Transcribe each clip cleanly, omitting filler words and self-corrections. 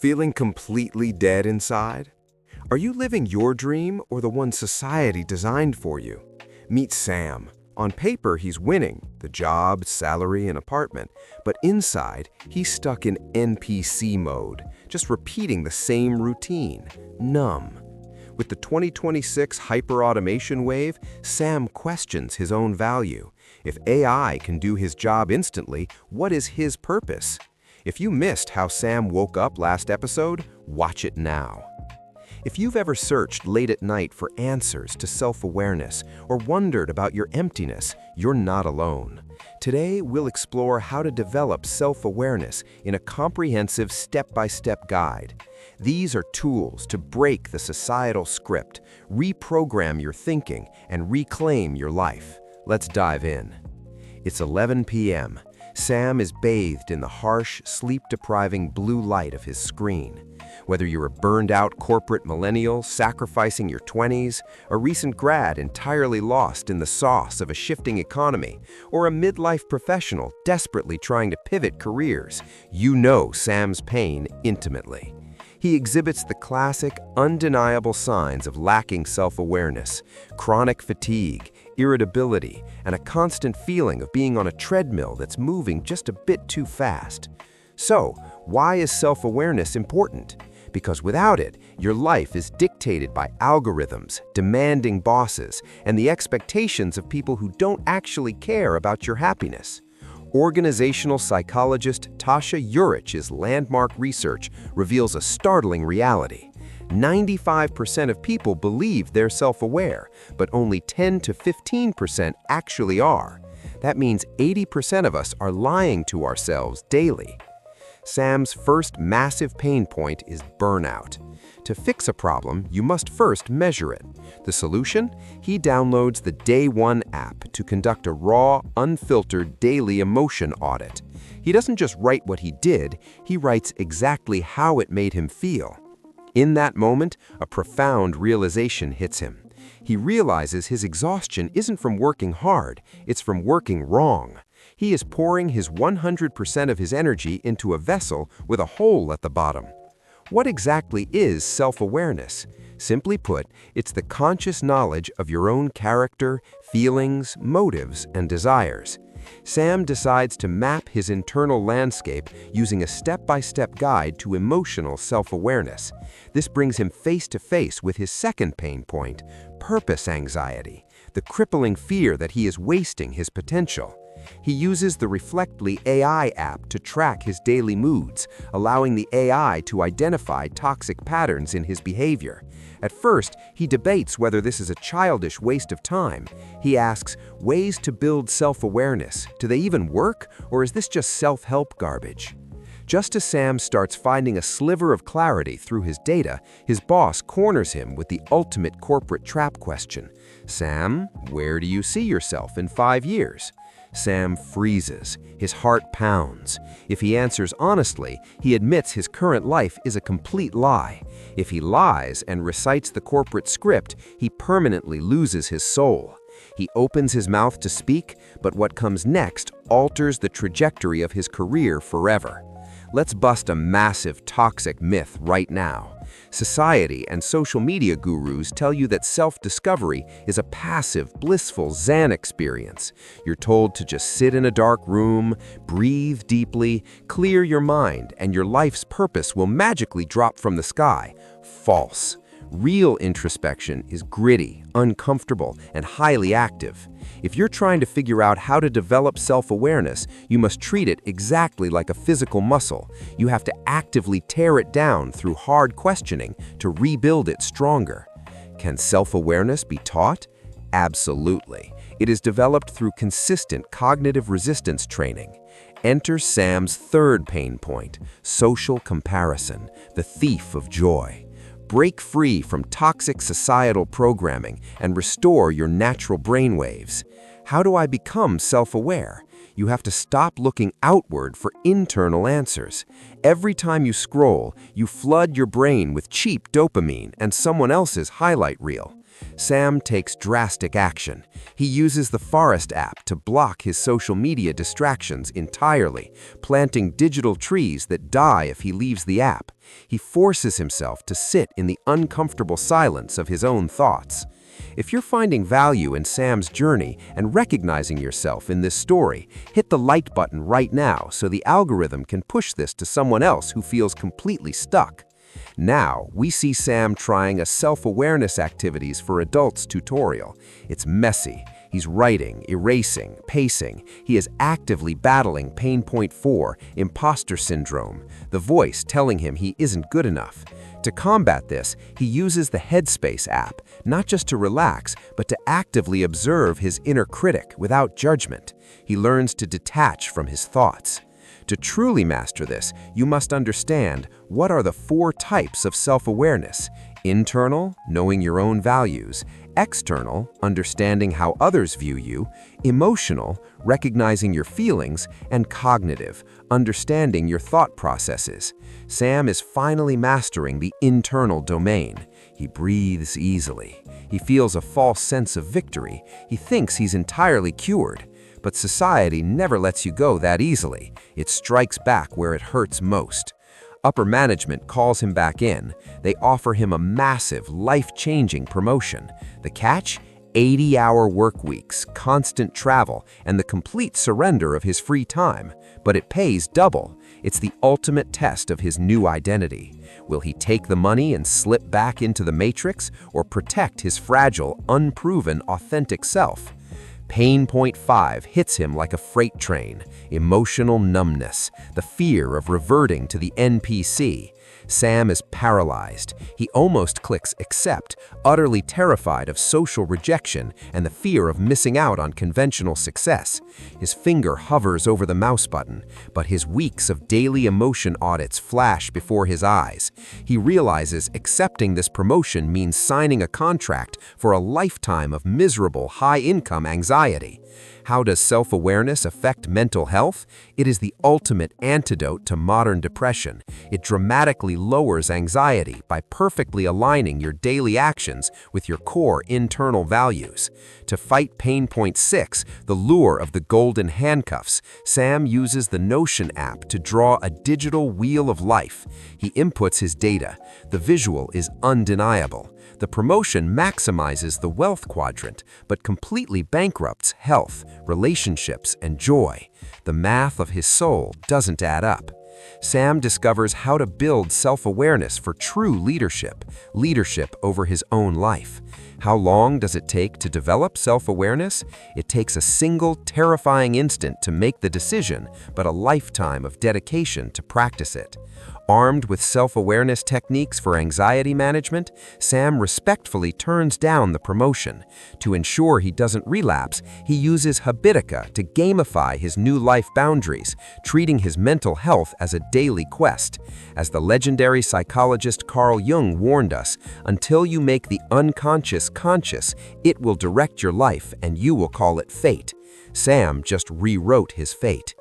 Feeling completely dead inside? Are you living your dream or the one society designed for you? Meet Sam. On paper, he's winning, the job, salary, and apartment. But inside, he's stuck in NPC mode, just repeating the same routine, numb. With the 2026 hyper-automation wave, Sam questions his own value. If AI can do his job instantly, what is his purpose? If you missed how Sam woke up last episode, watch it now. If you've ever searched late at night for answers to self-awareness or wondered about your emptiness, you're not alone. Today, we'll explore how to develop self-awareness in a comprehensive step-by-step guide. These are tools to break the societal script, reprogram your thinking, and reclaim your life. Let's dive in. It's 11 p.m. Sam is bathed in the harsh, sleep-depriving blue light of his screen. Whether you're a burned-out corporate millennial sacrificing your 20s, a recent grad entirely lost in the sauce of a shifting economy, or a midlife professional desperately trying to pivot careers, you know Sam's pain intimately. He exhibits the classic, undeniable signs of lacking self-awareness, chronic fatigue, irritability, and a constant feeling of being on a treadmill that's moving just a bit too fast. So, why is self-awareness important? Because without it, your life is dictated by algorithms, demanding bosses, and the expectations of people who don't actually care about your happiness. Organizational psychologist Tasha Urich's landmark research reveals a startling reality. 95% of people believe they're self-aware, but only 10 to 15% actually are. That means 80% of us are lying to ourselves daily. Sam's first massive pain point is burnout. To fix a problem, you must first measure it. The solution? He downloads the Day One app to conduct a raw, unfiltered daily emotion audit. He doesn't just write what he did, he writes exactly how it made him feel. In that moment, a profound realization hits him. He realizes his exhaustion isn't from working hard, it's from working wrong. He is pouring his 100% of his energy into a vessel with a hole at the bottom. What exactly is self-awareness? Simply put, it's the conscious knowledge of your own character, feelings, motives, and desires. Sam decides to map his internal landscape using a step-by-step guide to emotional self-awareness. This brings him face-to-face with his second pain point, purpose anxiety, the crippling fear that he is wasting his potential. He uses the Reflectly AI app to track his daily moods, allowing the AI to identify toxic patterns in his behavior. At first, he debates whether this is a childish waste of time. He asks, ways to build self-awareness, do they even work, or is this just self-help garbage? Just as Sam starts finding a sliver of clarity through his data, his boss corners him with the ultimate corporate trap question. Sam, where do you see yourself in 5 years? Sam freezes. His heart pounds. If he answers honestly, he admits his current life is a complete lie. If he lies and recites the corporate script, he permanently loses his soul. He opens his mouth to speak, but what comes next alters the trajectory of his career forever. Let's bust a massive, toxic myth right now. Society and social media gurus tell you that self-discovery is a passive, blissful Zen experience. You're told to just sit in a dark room, breathe deeply, clear your mind, and your life's purpose will magically drop from the sky. False. Real introspection is gritty, uncomfortable, and highly active. If you're trying to figure out how to develop self-awareness, you must treat it exactly like a physical muscle. You have to actively tear it down through hard questioning to rebuild it stronger. Can self-awareness be taught? Absolutely. It is developed through consistent cognitive resistance training. Enter Sam's third pain point, social comparison, the thief of joy. Break free from toxic societal programming and restore your natural brainwaves. How do I become self-aware? You have to stop looking outward for internal answers. Every time you scroll, you flood your brain with cheap dopamine and someone else's highlight reel. Sam takes drastic action. He uses the Forest app to block his social media distractions entirely, planting digital trees that die if he leaves the app. He forces himself to sit in the uncomfortable silence of his own thoughts. If you're finding value in Sam's journey and recognizing yourself in this story, hit the like button right now so the algorithm can push this to someone else who feels completely stuck. Now, we see Sam trying a self-awareness activities for adults tutorial. It's messy. He's writing, erasing, pacing. He is actively battling pain point 4, imposter syndrome, the voice telling him he isn't good enough. To combat this, he uses the Headspace app, not just to relax, but to actively observe his inner critic without judgment. He learns to detach from his thoughts. To truly master this, you must understand what are the 4 types of self-awareness: internal, knowing your own values; external, understanding how others view you; emotional, recognizing your feelings; and cognitive, understanding your thought processes. Sam is finally mastering the internal domain. He breathes easily. He feels a false sense of victory. He thinks he's entirely cured. But society never lets you go that easily. It strikes back where it hurts most. Upper management calls him back in. They offer him a massive, life-changing promotion. The catch? 80-hour work weeks, constant travel, and the complete surrender of his free time. But it pays double. It's the ultimate test of his new identity. Will he take the money and slip back into the matrix, or protect his fragile, unproven, authentic self? Pain point 5 hits him like a freight train. Emotional numbness, the fear of reverting to the NPC. Sam is paralyzed. He almost clicks accept, utterly terrified of social rejection and the fear of missing out on conventional success. His finger hovers over the mouse button, but his weeks of daily emotion audits flash before his eyes. He realizes accepting this promotion means signing a contract for a lifetime of miserable, high-income anxiety. How does self-awareness affect mental health? It is the ultimate antidote to modern depression. It dramatically lowers anxiety by perfectly aligning your daily actions with your core internal values. To fight pain point 6, the lure of the golden handcuffs, Sam uses the Notion app to draw a digital wheel of life. He inputs his data. The visual is undeniable. The promotion maximizes the wealth quadrant, but completely bankrupts health, relationships, and joy. The math of his soul doesn't add up. Sam discovers how to build self-awareness for true leadership over his own life. How long does it take to develop self-awareness? It takes a single, terrifying instant to make the decision, but a lifetime of dedication to practice it. Armed with self-awareness techniques for anxiety management, Sam respectfully turns down the promotion. To ensure he doesn't relapse, he uses Habitica to gamify his new life boundaries, treating his mental health as a daily quest. As the legendary psychologist Carl Jung warned us, until you make the unconscious conscious, it will direct your life and you will call it fate. Sam just rewrote his fate.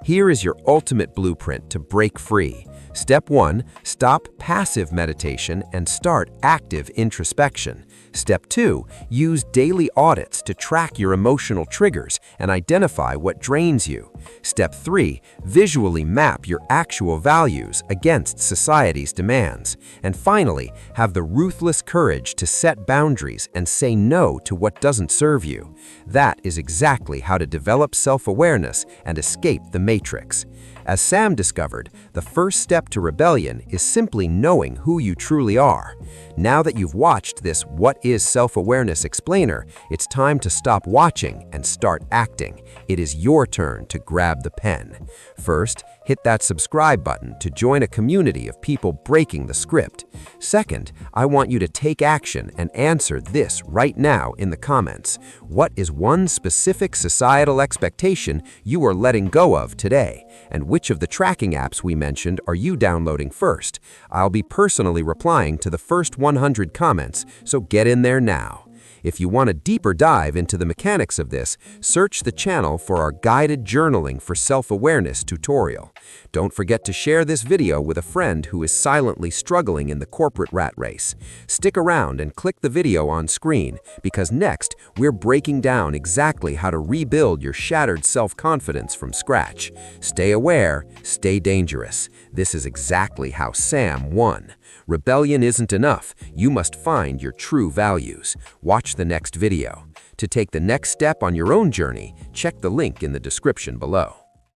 Here is your ultimate blueprint to break free. Step 1, stop passive meditation and start active introspection. Step 2, use daily audits to track your emotional triggers and identify what drains you. Step 3, visually map your actual values against society's demands. And finally, have the ruthless courage to set boundaries and say no to what doesn't serve you. That is exactly how to develop self-awareness and escape the matrix. As Sam discovered, the first step to rebellion is simply knowing who you truly are. Now that you've watched this What is Self-Awareness explainer, it's time to stop watching and start acting. It is your turn to grab the pen. First, hit that subscribe button to join a community of people breaking the script. Second, I want you to take action and answer this right now in the comments. What is one specific societal expectation you are letting go of today? And which of the tracking apps we mentioned are you downloading first? I'll be personally replying to the first 100 comments, so get in there now. If you want a deeper dive into the mechanics of this, search the channel for our guided journaling for self-awareness tutorial. Don't forget to share this video with a friend who is silently struggling in the corporate rat race. Stick around and click the video on screen, because next we're breaking down exactly how to rebuild your shattered self-confidence from scratch. Stay aware, stay dangerous. This is exactly how Sam won. Rebellion isn't enough. You must find your true values. Watch the next video. To take the next step on your own journey, check the link in the description below.